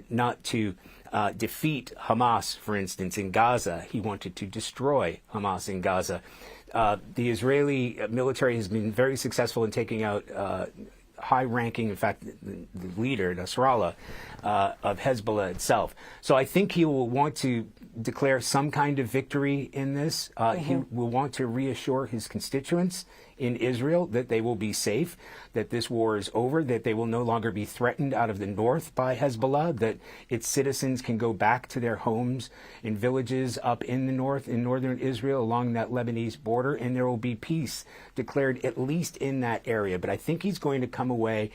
not to defeat Hamas, for instance, in Gaza. He wanted to destroy Hamas in Gaza. The Israeli military has been very successful in taking out high-ranking, in fact, the leader, Nasrallah, of Hezbollah itself. So I think he will want to declare some kind of victory in this. He will want to reassure his constituents in Israel that they will be safe, that this war is over, that they will no longer be threatened out of the north by Hezbollah, that its citizens can go back to their homes in villages up in the north, in northern Israel, along that Lebanese border, and there will be peace declared at least in that area. But I think he's going to come away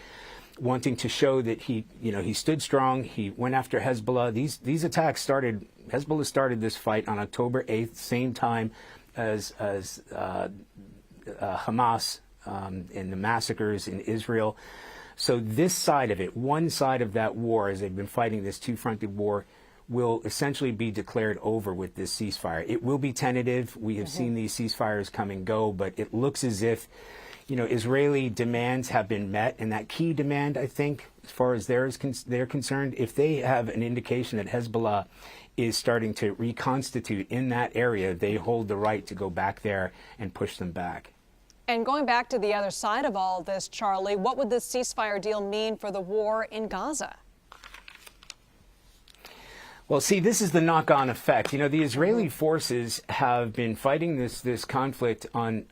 wanting to show that he stood strong. He went after Hezbollah. These attacks started, Hezbollah started this fight on October 8th, same time as Hamas and the massacres in Israel. So this side of it, one side of that war, as they've been fighting this two-fronted war, will essentially be declared over with this ceasefire. It will be tentative. We have seen these ceasefires come and go, but it looks as if, Israeli demands have been met. And that key demand, I think, as far as they're concerned, if they have an indication that Hezbollah is starting to reconstitute in that area, they hold the right to go back there and push them back. And going back to the other side of all this, Charlie, what would this ceasefire deal mean for the war in Gaza? Well, see, this is the knock-on effect. The Israeli forces have been fighting this conflict on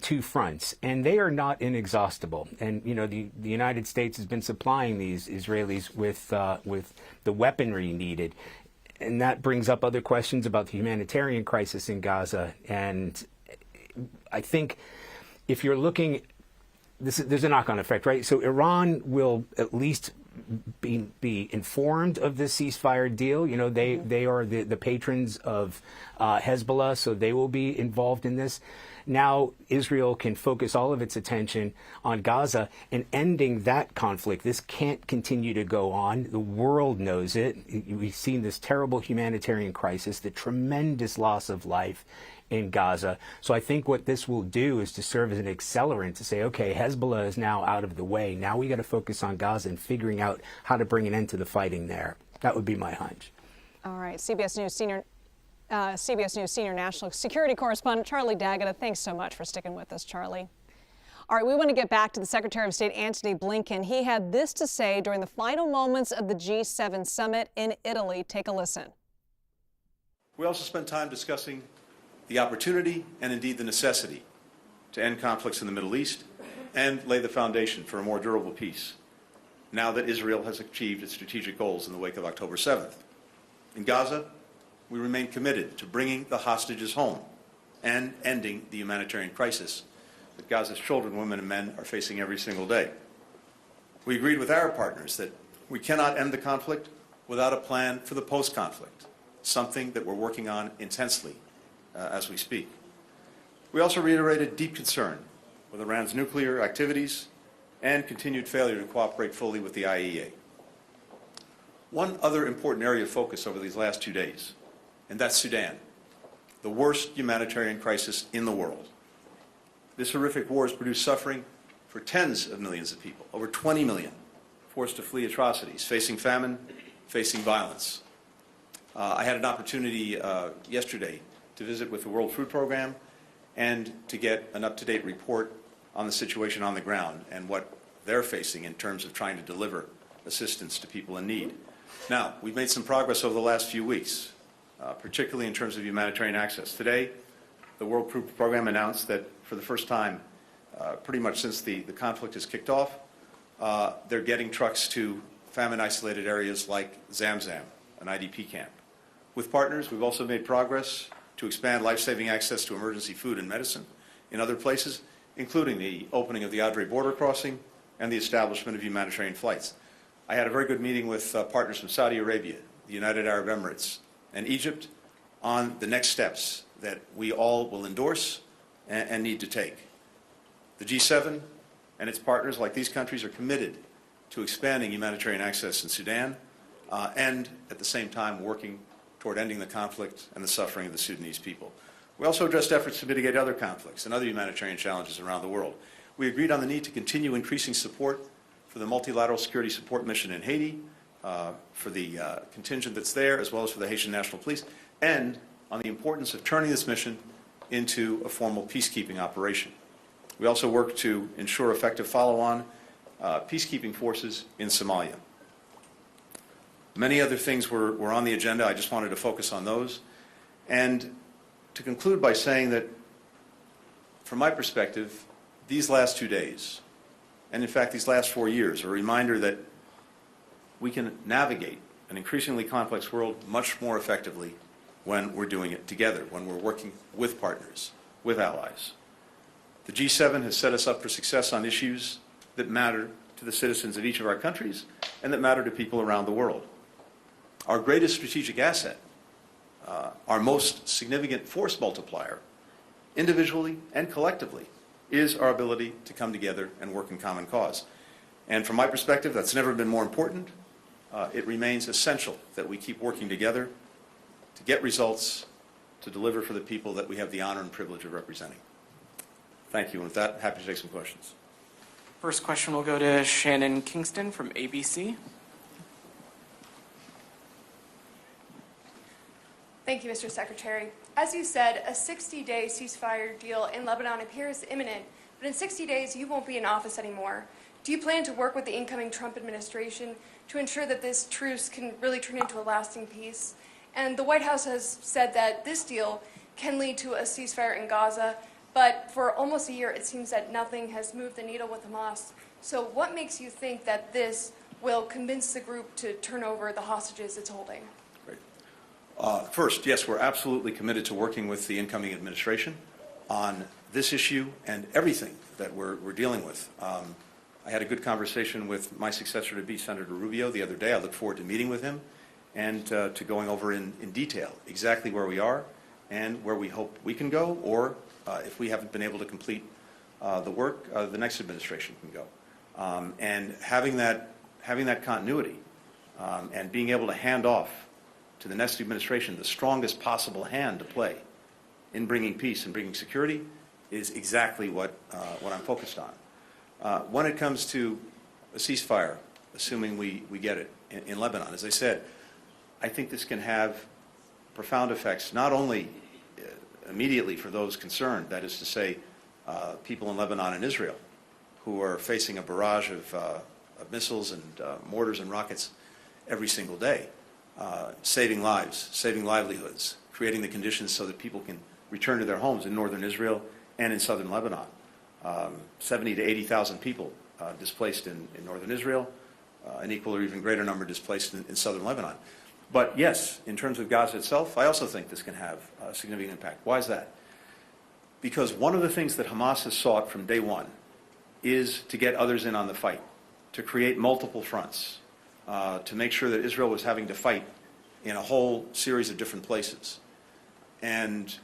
two fronts, and they are not inexhaustible. And the United States has been supplying these Israelis with the weaponry needed, and that brings up other questions about the humanitarian crisis in Gaza. And I think if you're looking, there's a knock-on effect, right? So Iran will at least be informed of this ceasefire deal. They are the patrons of Hezbollah, so they will be involved in this. Now Israel can focus all of its attention on Gaza and ending that conflict. This can't continue to go on. The world knows it. We've seen this terrible humanitarian crisis, the tremendous loss of life in Gaza. So I think what this will do is to serve as an accelerant to say, okay, Hezbollah is now out of the way. Now we got to focus on Gaza and figuring out how to bring an end to the fighting there. That would be my hunch. All right, CBS News senior national security correspondent Charlie D'Agata, thanks so much for sticking with us, Charlie. All right, we want to get back to the Secretary of State, Antony Blinken. He had this to say during the final moments of the G7 summit in Italy. Take a listen. We also spent time discussing the opportunity and indeed the necessity to end conflicts in the Middle East and lay the foundation for a more durable peace, now that Israel has achieved its strategic goals in the wake of October 7th. In Gaza, we remain committed to bringing the hostages home and ending the humanitarian crisis that Gaza's children, women, and men are facing every single day. We agreed with Arab partners that we cannot end the conflict without a plan for the post-conflict, something that we're working on intensely as we speak. We also reiterated deep concern with Iran's nuclear activities and continued failure to cooperate fully with the IAEA. One other important area of focus over these last 2 days, and that's Sudan, the worst humanitarian crisis in the world. This horrific war has produced suffering for tens of millions of people, over 20 million, forced to flee atrocities, facing famine, facing violence. I had an opportunity yesterday to visit with the World Food Program and to get an up-to-date report on the situation on the ground and what they're facing in terms of trying to deliver assistance to people in need. Now, we've made some progress over the last few weeks, particularly in terms of humanitarian access. Today, the World Food Program announced that for the first time, pretty much since the conflict has kicked off, they're getting trucks to famine-isolated areas like Zamzam, an IDP camp. With partners, we've also made progress to expand life-saving access to emergency food and medicine in other places, including the opening of the Adre border crossing and the establishment of humanitarian flights. I had a very good meeting with partners from Saudi Arabia, the United Arab Emirates, and Egypt on the next steps that we all will endorse and need to take. The G7 and its partners, like these countries, are committed to expanding humanitarian access in Sudan and, at the same time, working toward ending the conflict and the suffering of the Sudanese people. We also addressed efforts to mitigate other conflicts and other humanitarian challenges around the world. We agreed on the need to continue increasing support for the multilateral security support mission in Haiti for the contingent that's there, as well as for the Haitian National Police, and on the importance of turning this mission into a formal peacekeeping operation. We also work to ensure effective follow-on peacekeeping forces in Somalia. Many other things were on the agenda. I just wanted to focus on those. And to conclude by saying that, from my perspective, these last 2 days, and in fact these last 4 years, are a reminder that we can navigate an increasingly complex world much more effectively when we're doing it together, when we're working with partners, with allies. The G7 has set us up for success on issues that matter to the citizens of each of our countries and that matter to people around the world. Our greatest strategic asset, our most significant force multiplier, individually and collectively, is our ability to come together and work in common cause. And from my perspective, that's never been more important. It remains essential that we keep working together to get results, to deliver for the people that we have the honor and privilege of representing. Thank you. And with that, happy to take some questions. First question will go to Shannon Kingston from ABC. Thank you, Mr. Secretary. As you said, a 60-day ceasefire deal in Lebanon appears imminent, but in 60 days you won't be in office anymore. Do you plan to work with the incoming Trump administration to ensure that this truce can really turn into a lasting peace? And the White House has said that this deal can lead to a ceasefire in Gaza, but for almost a year it seems that nothing has moved the needle with Hamas. So what makes you think that this will convince the group to turn over the hostages it's holding? First, yes, we're absolutely committed to working with the incoming administration on this issue and everything that we're dealing with. I had a good conversation with my successor to be, Senator Rubio, the other day. I look forward to meeting with him and to going over in detail exactly where we are and where we hope we can go, or if we haven't been able to complete the work, the next administration can go. And having that continuity and being able to hand off to the next administration the strongest possible hand to play in bringing peace and bringing security is exactly what I'm focused on. When it comes to a ceasefire, assuming we get it in Lebanon, as I said, I think this can have profound effects, not only immediately for those concerned, that is to say, people in Lebanon and Israel, who are facing a barrage of missiles and mortars and rockets every single day, saving lives, saving livelihoods, creating the conditions so that people can return to their homes in northern Israel and in southern Lebanon. 70 to 80,000 people displaced in northern Israel, an equal or even greater number displaced in southern Lebanon. But yes, in terms of Gaza itself, I also think this can have a significant impact. Why is that? Because one of the things that Hamas has sought from day one is to get others in on the fight, to create multiple fronts, to make sure that Israel was having to fight in a whole series of different places. And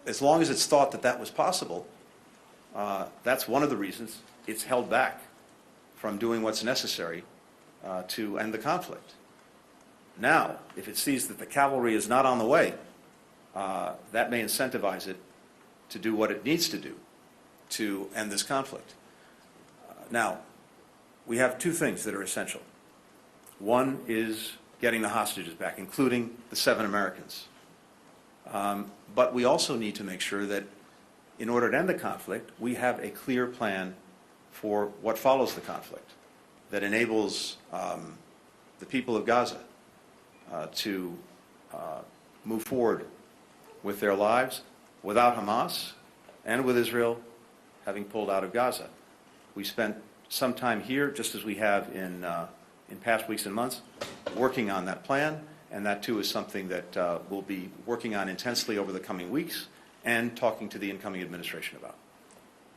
as long as it's thought that that was possible, that's one of the reasons it's held back from doing what's necessary to end the conflict. Now, if it sees that the cavalry is not on the way, that may incentivize it to do what it needs to do to end this conflict. Now, we have two things that are essential. One is getting the hostages back, including the 7 Americans. But we also need to make sure that in order to end the conflict, we have a clear plan for what follows the conflict that enables the people of Gaza to move forward with their lives without Hamas and with Israel having pulled out of Gaza. We spent some time here, just as we have in past weeks and months, working on that plan, and that too is something that we'll be working on intensely over the coming weeks and talking to the incoming administration about.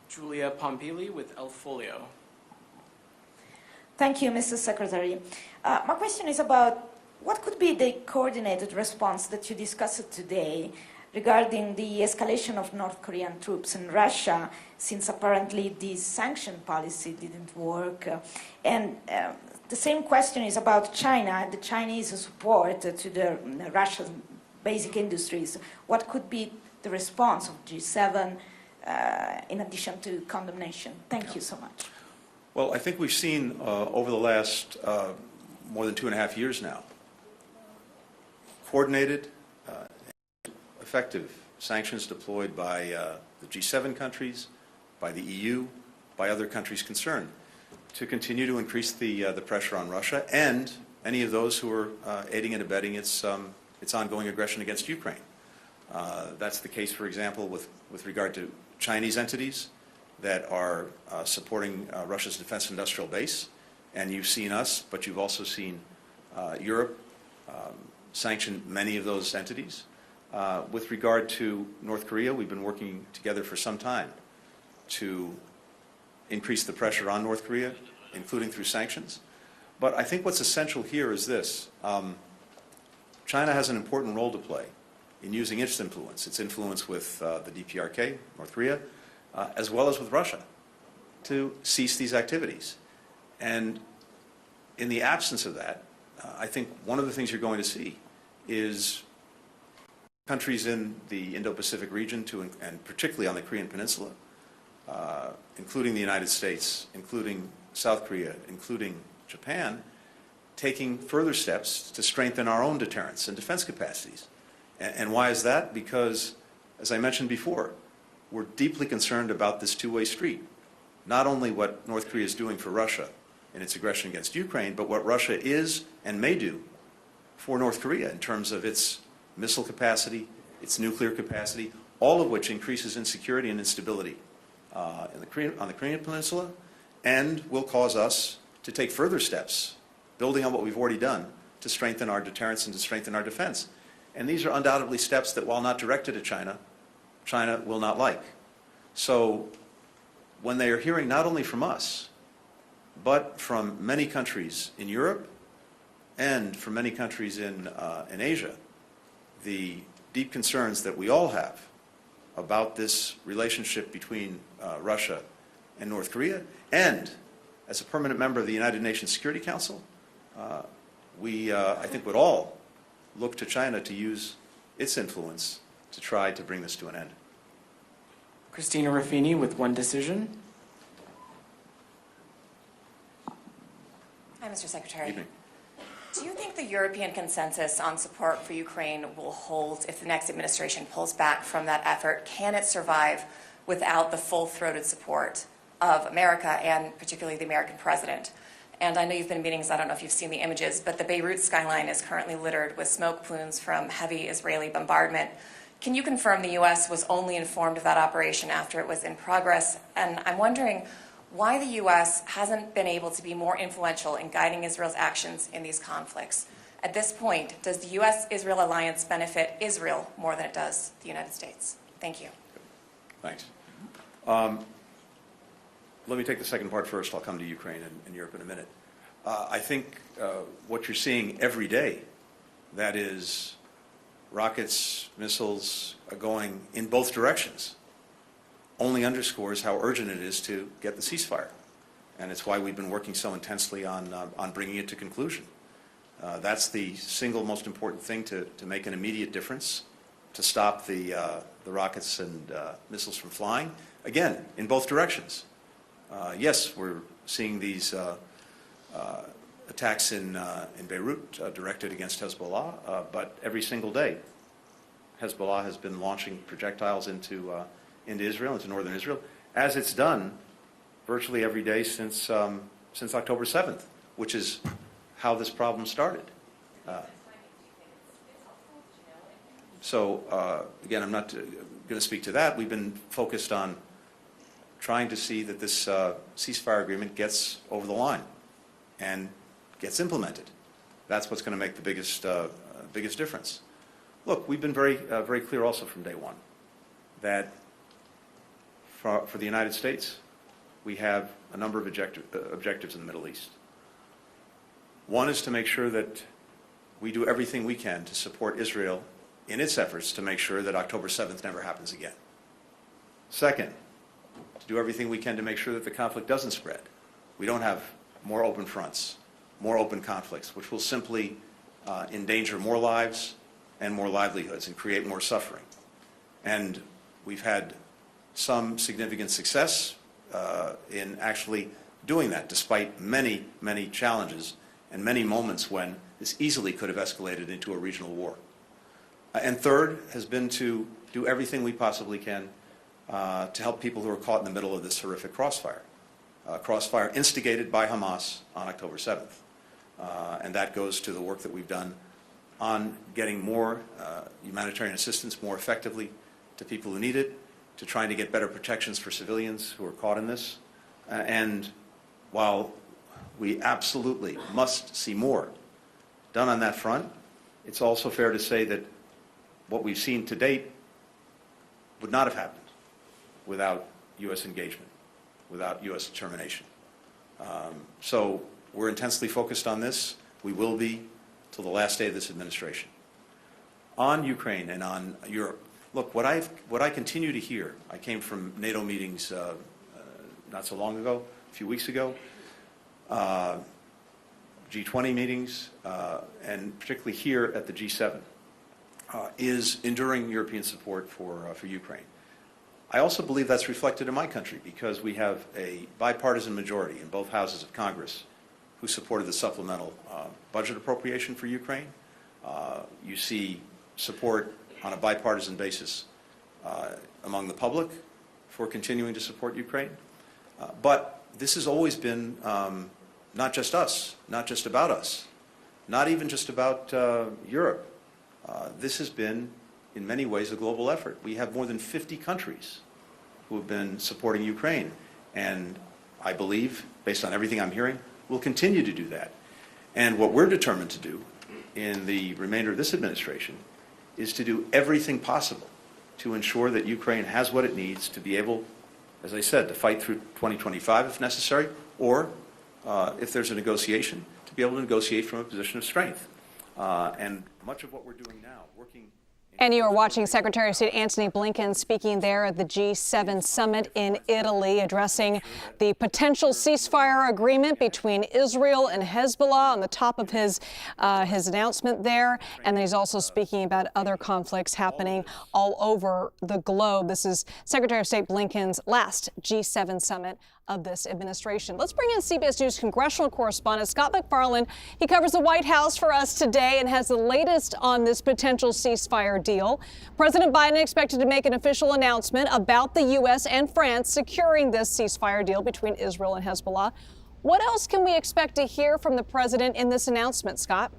Julia Pompili with El Folio. Thank you, Mr. Secretary. My question is about what could be the coordinated response that you discussed today regarding the escalation of North Korean troops in Russia, since apparently this sanction policy didn't work. And the same question is about China, the Chinese support to the Russian basic industries. What could be the response of G7 in addition to condemnation? Thank you so much. Well, I think we've seen over the last more than 2.5 years now, coordinated, effective sanctions deployed by the G7 countries, by the EU, by other countries concerned, to continue to increase the pressure on Russia and any of those who are aiding and abetting its ongoing aggression against Ukraine. That's the case, for example, with regard to Chinese entities that are supporting Russia's defense industrial base. And you've seen us, but you've also seen Europe sanction many of those entities. With regard to North Korea, we've been working together for some time to increase the pressure on North Korea, including through sanctions. But I think what's essential here is this. China has an important role to play in using its influence with the DPRK, North Korea, as well as with Russia, to cease these activities. And in the absence of that, I think one of the things you're going to see is countries in the Indo-Pacific region, and particularly on the Korean Peninsula, including the United States, including South Korea, including Japan, taking further steps to strengthen our own deterrence and defense capacities. And why is that? Because, as I mentioned before, we're deeply concerned about this two-way street. Not only what North Korea is doing for Russia in its aggression against Ukraine, but what Russia is and may do for North Korea in terms of its missile capacity, its nuclear capacity, all of which increases insecurity and instability on the Korean Peninsula, and will cause us to take further steps, building on what we've already done, to strengthen our deterrence and to strengthen our defense. And these are undoubtedly steps that, while not directed at China, China will not like. So when they are hearing not only from us, but from many countries in Europe and from many countries in Asia, the deep concerns that we all have about this relationship between Russia and North Korea, and as a permanent member of the United Nations Security Council, we, I think, would all look to China to use its influence to try to bring this to an end. Christina Ruffini with one decision. Hi, Mr. Secretary. Evening. Do you think the European consensus on support for Ukraine will hold if the next administration pulls back from that effort? Can it survive without the full-throated support of America and particularly the American president? And I know you've been in meetings, I don't know if you've seen the images, but the Beirut skyline is currently littered with smoke plumes from heavy Israeli bombardment. Can you confirm the U.S. was only informed of that operation after it was in progress? And I'm wondering why the U.S. hasn't been able to be more influential in guiding Israel's actions in these conflicts. At this point, does the U.S.-Israel alliance benefit Israel more than it does the United States? Thank you. Thanks. Let me take the second part first. I'll come to Ukraine and Europe in a minute. I think what you're seeing every day, that is rockets, missiles going in both directions, only underscores how urgent it is to get the ceasefire. And it's why we've been working so intensely on bringing it to conclusion. That's the single most important thing to make an immediate difference, to stop the rockets and missiles from flying, again, in both directions. Yes, we're seeing these attacks in Beirut directed against Hezbollah, but every single day Hezbollah has been launching projectiles into Israel, into northern Israel, as it's done virtually every day since October 7th, which is how this problem started. Again, I'm not going to speak to that. We've been focused on trying to see that this ceasefire agreement gets over the line and gets implemented. That's what's going to make the biggest difference. Look, we've been very clear also from day one that for the United States, we have a number of objectives in the Middle East. One is to make sure that we do everything we can to support Israel in its efforts to make sure that October 7th never happens again. Second, to do everything we can to make sure that the conflict doesn't spread. We don't have more open fronts, more open conflicts, which will simply endanger more lives and more livelihoods and create more suffering. And we've had some significant success in actually doing that despite many, many challenges and many moments when this easily could have escalated into a regional war. And third has been to do everything we possibly can to help people who are caught in the middle of this horrific crossfire. Crossfire instigated by Hamas on October 7th. And that goes to the work that we've done on getting more humanitarian assistance more effectively to people who need it, to trying to get better protections for civilians who are caught in this. And while we absolutely must see more done on that front, it's also fair to say that what we've seen to date would not have happened without U.S. engagement, without U.S. determination. So we're intensely focused on this. We will be till the last day of this administration. On Ukraine and on Europe, look, what I continue to hear, I came from NATO meetings not so long ago, a few weeks ago, G20 meetings, and particularly here at the G7, is enduring European support for Ukraine. I also believe that's reflected in my country because we have a bipartisan majority in both houses of Congress who supported the supplemental budget appropriation for Ukraine. You see support on a bipartisan basis among the public for continuing to support Ukraine. But this has always been not just us, not just about us, not even just about Europe. This has been, in many ways, a global effort. We have more than 50 countries who have been supporting Ukraine. And I believe, based on everything I'm hearing, we'll continue to do that. And what we're determined to do in the remainder of this administration is to do everything possible to ensure that Ukraine has what it needs to be able, as I said, to fight through 2025 if necessary, or if there's a negotiation, to be able to negotiate from a position of strength. And much of what we're doing now, working... And you are watching Secretary of State Antony Blinken speaking there at the G7 summit in Italy, addressing the potential ceasefire agreement between Israel and Hezbollah on the top of his announcement there. And then he's also speaking about other conflicts happening all over the globe. This is Secretary of State Blinken's last G7 summit of this administration. Let's bring in CBS News congressional correspondent Scott MacFarlane. He covers the White House for us today and has the latest on this potential ceasefire deal. President Biden expected to make an official announcement about the U.S. and France securing this ceasefire deal between Israel and Hezbollah. What else can we expect to hear from the president in this announcement, Scott?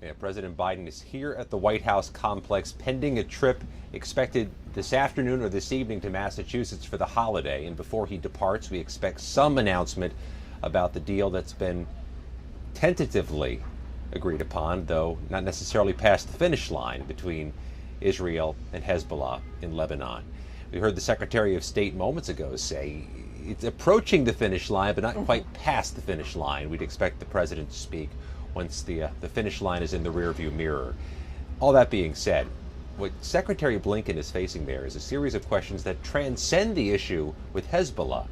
Yeah, President Biden is here at the White House complex pending a trip expected this afternoon or this evening to Massachusetts for the holiday. And before he departs, we expect some announcement about the deal that's been tentatively agreed upon, though not necessarily past the finish line, between Israel and Hezbollah in Lebanon. We heard the Secretary of State moments ago say it's approaching the finish line, but not quite past the finish line. We'd expect the president to speak once the finish line is in the rearview mirror. All that being said, what Secretary Blinken is facing there is a series of questions that transcend the issue with Hezbollah,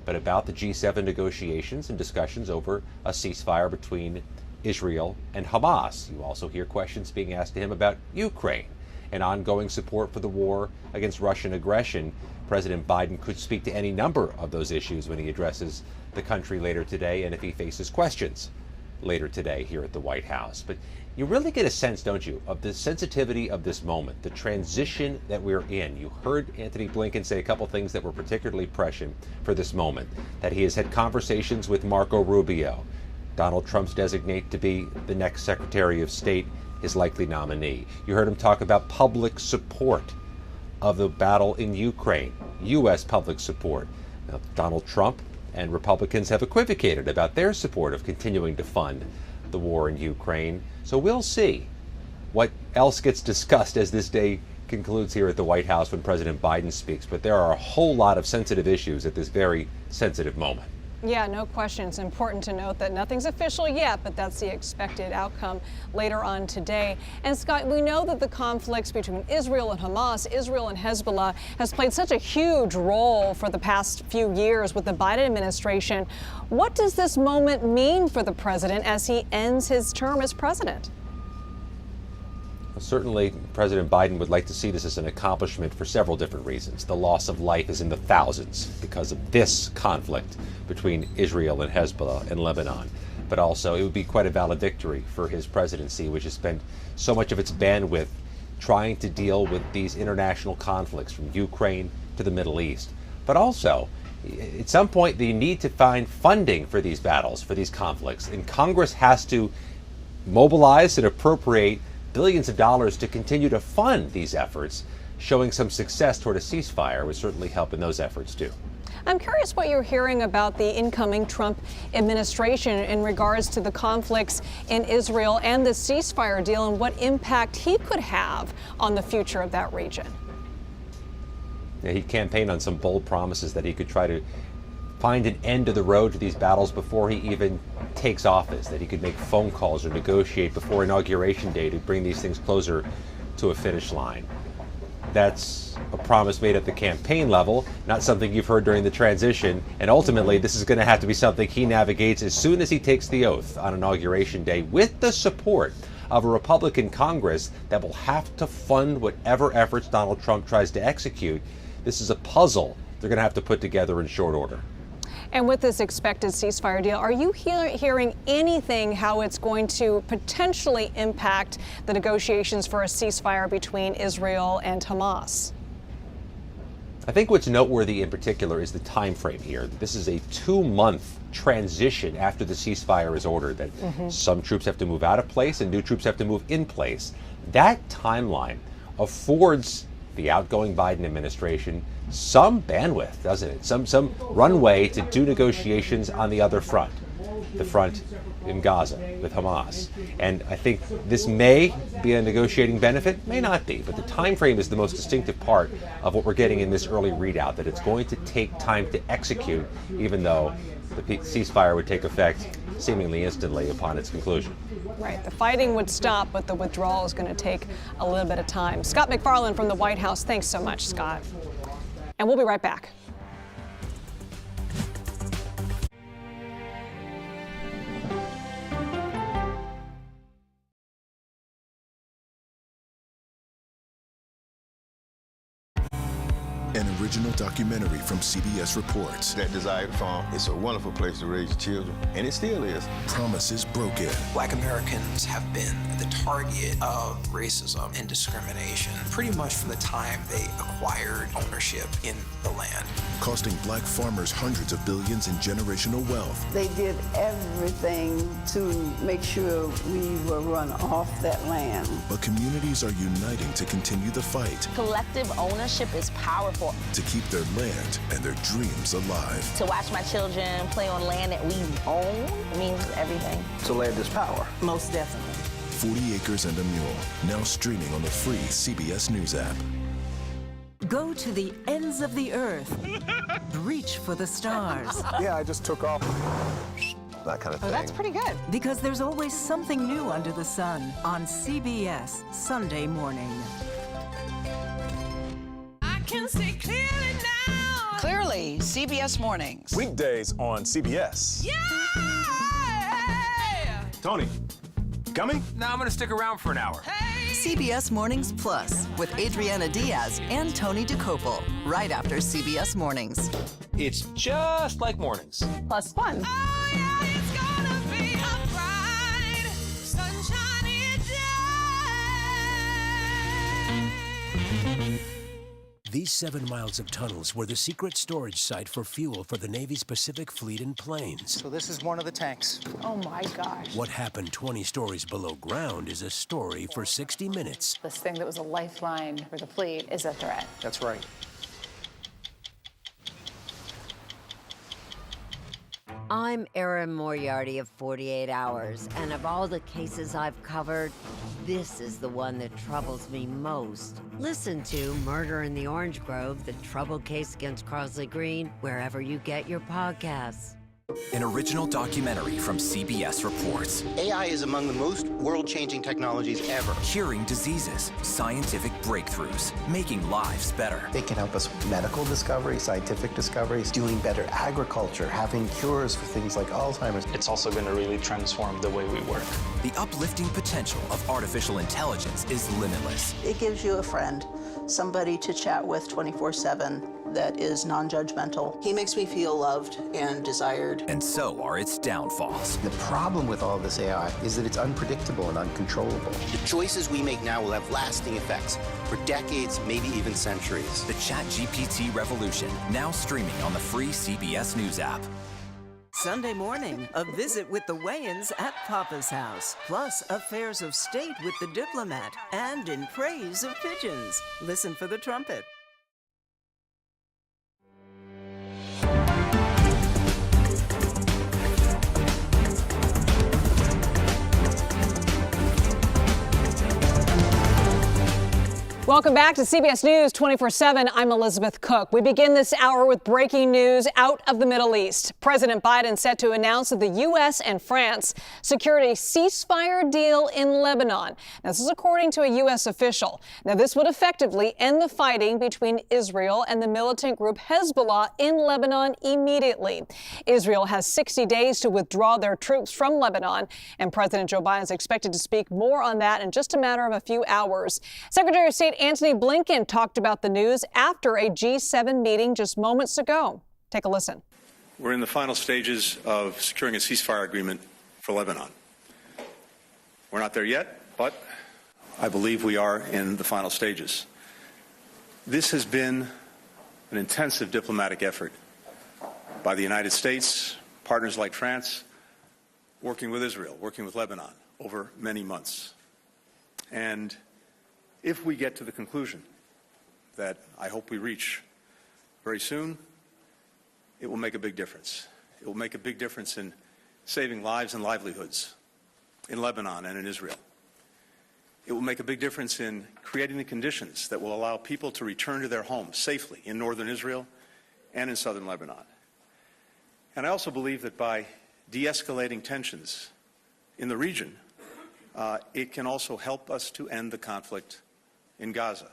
but about the G7 negotiations and discussions over a ceasefire between Israel and Hamas. You also hear questions being asked to him about Ukraine and ongoing support for the war against Russian aggression. President Biden could speak to any number of those issues when he addresses the country later today and if he faces questions later today here at the White House. But you really get a sense, don't you, of the sensitivity of this moment, the transition that we're in. You heard Antony Blinken say a couple things that were particularly prescient for this moment, that he has had conversations with Marco Rubio, Donald Trump's designate to be the next Secretary of State, his likely nominee. You heard him talk about public support of the battle in Ukraine, U.S. public support. Now, Donald Trump and Republicans have equivocated about their support of continuing to fund the war in Ukraine. So we'll see what else gets discussed as this day concludes here at the White House when President Biden speaks. But there are a whole lot of sensitive issues at this very sensitive moment. Yeah, no question. It's important to note that nothing's official yet, but that's the expected outcome later on today. And Scott, we know that the conflicts between Israel and Hamas, Israel and Hezbollah, has played such a huge role for the past few years with the Biden administration. What does this moment mean for the president as he ends his term as president? Certainly, President Biden would like to see this as an accomplishment for several different reasons. The loss of life is in the thousands because of this conflict between Israel and Hezbollah and Lebanon. But also, it would be quite a valedictory for his presidency, which has spent so much of its bandwidth trying to deal with these international conflicts from Ukraine to the Middle East. But also, at some point, they need to find funding for these battles, for these conflicts. And Congress has to mobilize and appropriate billions of dollars to continue to fund these efforts. Showing some success toward a ceasefire would certainly help in those efforts, too. I'm curious what you're hearing about the incoming Trump administration in regards to the conflicts in Israel and the ceasefire deal and what impact he could have on the future of that region. Yeah, he campaigned on some bold promises that he could try to find an end to the road to these battles before he even takes office, that he could make phone calls or negotiate before Inauguration Day to bring these things closer to a finish line. That's a promise made at the campaign level, not something you've heard during the transition, and ultimately this is going to have to be something he navigates as soon as he takes the oath on Inauguration Day with the support of a Republican Congress that will have to fund whatever efforts Donald Trump tries to execute. This is a puzzle they're going to have to put together in short order. And with this expected ceasefire deal, are you hearing anything how it's going to potentially impact the negotiations for a ceasefire between Israel and Hamas? I think what's noteworthy in particular is the time frame here. This is a 2-month transition after the ceasefire is ordered, that some troops have to move out of place and new troops have to move in place. That timeline affords the outgoing Biden administration some bandwidth, doesn't it? Some runway to do negotiations on the other front, the front in Gaza with Hamas. And I think this may be a negotiating benefit, may not be, but the time frame is the most distinctive part of what we're getting in this early readout, that it's going to take time to execute, even though the ceasefire would take effect seemingly instantly upon its conclusion. Right. The fighting would stop, but the withdrawal is going to take a little bit of time. Scott McFarland from the White House. Thanks so much, Scott. And we'll be right back. An original documentary from CBS Reports. That desired farm, it's a wonderful place to raise children, and it still is. Promises broken. Black Americans have been the target of racism and discrimination pretty much from the time they acquired ownership in the land. Costing black farmers hundreds of billions in generational wealth. They did everything to make sure we were run off that land. But communities are uniting to continue the fight. Collective ownership is powerful. To keep their land and their dreams alive. To watch my children play on land that we own means everything. So land is power. Most definitely. 40 Acres and a Mule, now streaming on the free CBS News app. Go to the ends of the earth. Reach for the stars. Yeah, I just took off. That kind of thing. Oh, that's pretty good. Because there's always something new under the sun on CBS Sunday morning. Can see clearly now. Clearly, CBS Mornings. Weekdays on CBS. Yeah! Tony, coming? No, I'm going to stick around for an hour. Hey! CBS Mornings Plus with Adriana Diaz and Tony DeCopel, right after CBS Mornings. It's just like mornings. Plus fun. Oh, yeah, it's gonna be a bright, sunshiny day. These 7 miles of tunnels were the secret storage site for fuel for the Navy's Pacific Fleet in planes. So this is one of the tanks. Oh my gosh. What happened 20 stories below ground is a story for 60 Minutes. This thing that was a lifeline for the fleet is a threat. That's right. I'm Erin Moriarty of 48 Hours, and of all the cases I've covered, this is the one that troubles me most. Listen to Murder in the Orange Grove, the troubled case against Crosley Green, wherever you get your podcasts. An original documentary from CBS reports. AI is among the most world-changing technologies ever. Curing diseases, scientific breakthroughs, making lives better. They can help us with medical discoveries, scientific discoveries, doing better agriculture, having cures for things like Alzheimer's. It's also going to really transform the way we work. The uplifting potential of artificial intelligence is limitless. It gives you a friend, somebody to chat with 24/7 that is non-judgmental. He makes me feel loved and desired. And so are its downfalls. The problem with all this AI is that it's unpredictable and uncontrollable. The choices we make now will have lasting effects for decades, maybe even centuries. The ChatGPT revolution, now streaming on the free CBS News app. Sunday morning, a visit with the Wayans at Papa's house, plus affairs of state with the diplomat, and in praise of pigeons. Listen for the trumpet. Welcome back to CBS News 24/7. I'm Elizabeth Cook. We begin this hour with breaking news out of the Middle East. President Biden set to announce that the U.S. and France secured a ceasefire deal in Lebanon. Now, this is according to a U.S. official. Now, this would effectively end the fighting between Israel and the militant group Hezbollah in Lebanon immediately. Israel has 60 days to withdraw their troops from Lebanon, and President Joe Biden is expected to speak more on that in just a matter of a few hours. Secretary of State Antony Blinken talked about the news after a G7 meeting just moments ago. Take a listen. We're in the final stages of securing a ceasefire agreement for Lebanon. We're not there yet, but I believe we are in the final stages. This has been an intensive diplomatic effort by the United States, partners like France, working with Israel, working with Lebanon over many months. And if we get to the conclusion that I hope we reach very soon, it will make a big difference. It will make a big difference in saving lives and livelihoods in Lebanon and in Israel. It will make a big difference in creating the conditions that will allow people to return to their homes safely in northern Israel and in southern Lebanon. And I also believe that by de-escalating tensions in the region, it can also help us to end the conflict in Gaza.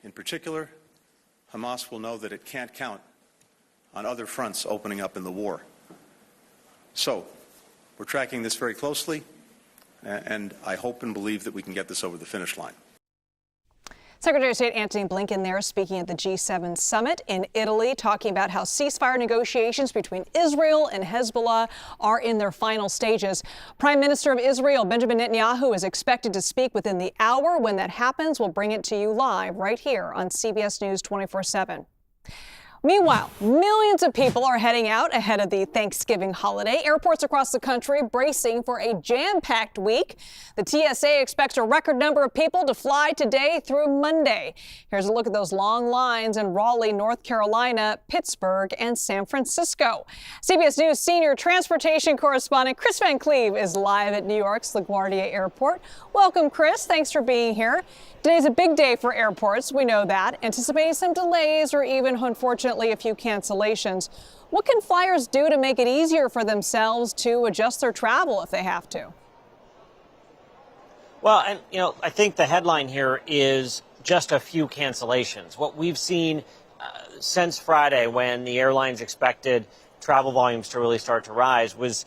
In particular, Hamas will know that it can't count on other fronts opening up in the war. So, we're tracking this very closely, and I hope and believe that we can get this over the finish line. Secretary of State Antony Blinken there speaking at the G7 summit in Italy, talking about how ceasefire negotiations between Israel and Hezbollah are in their final stages. Prime Minister of Israel Benjamin Netanyahu is expected to speak within the hour. When that happens, we'll bring it to you live right here on CBS News 24/7. Meanwhile, millions of people are heading out ahead of the Thanksgiving holiday. Airports across the country bracing for a jam-packed week. The TSA expects a record number of people to fly today through Monday. Here's a look at those long lines in Raleigh, North Carolina, Pittsburgh, and San Francisco. CBS News senior transportation correspondent Chris Van Cleve is live at New York's LaGuardia Airport. Welcome, Chris. Thanks for being here. Today's a big day for airports. We know that. Anticipating some delays or even, unfortunately, a few cancellations. What can flyers do to make it easier for themselves to adjust their travel if they have to? Well, and, I think the headline here is just a few cancellations. What we've seen since Friday, when the airlines expected travel volumes to really start to rise, was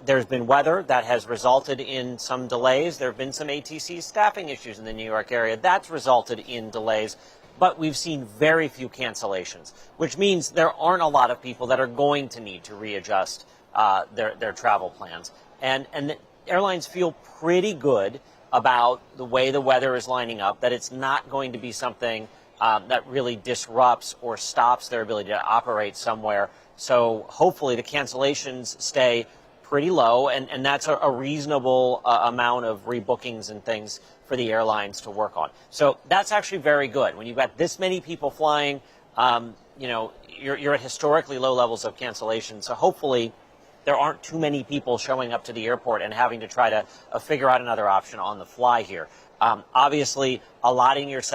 there's been weather that has resulted in some delays. There have been some ATC staffing issues in the New York area. That's resulted in delays. But we've seen very few cancellations, which means there aren't a lot of people that are going to need to readjust their travel plans. And the airlines feel pretty good about the way the weather is lining up, that it's not going to be something that really disrupts or stops their ability to operate somewhere. So hopefully the cancellations stay pretty low, and that's a reasonable amount of rebookings and things for the airlines to work on. So that's actually very good. When you've got this many people flying, you're at historically low levels of cancellation. So hopefully there aren't too many people showing up to the airport and having to try to figure out another option on the fly here. Obviously, allotting yourself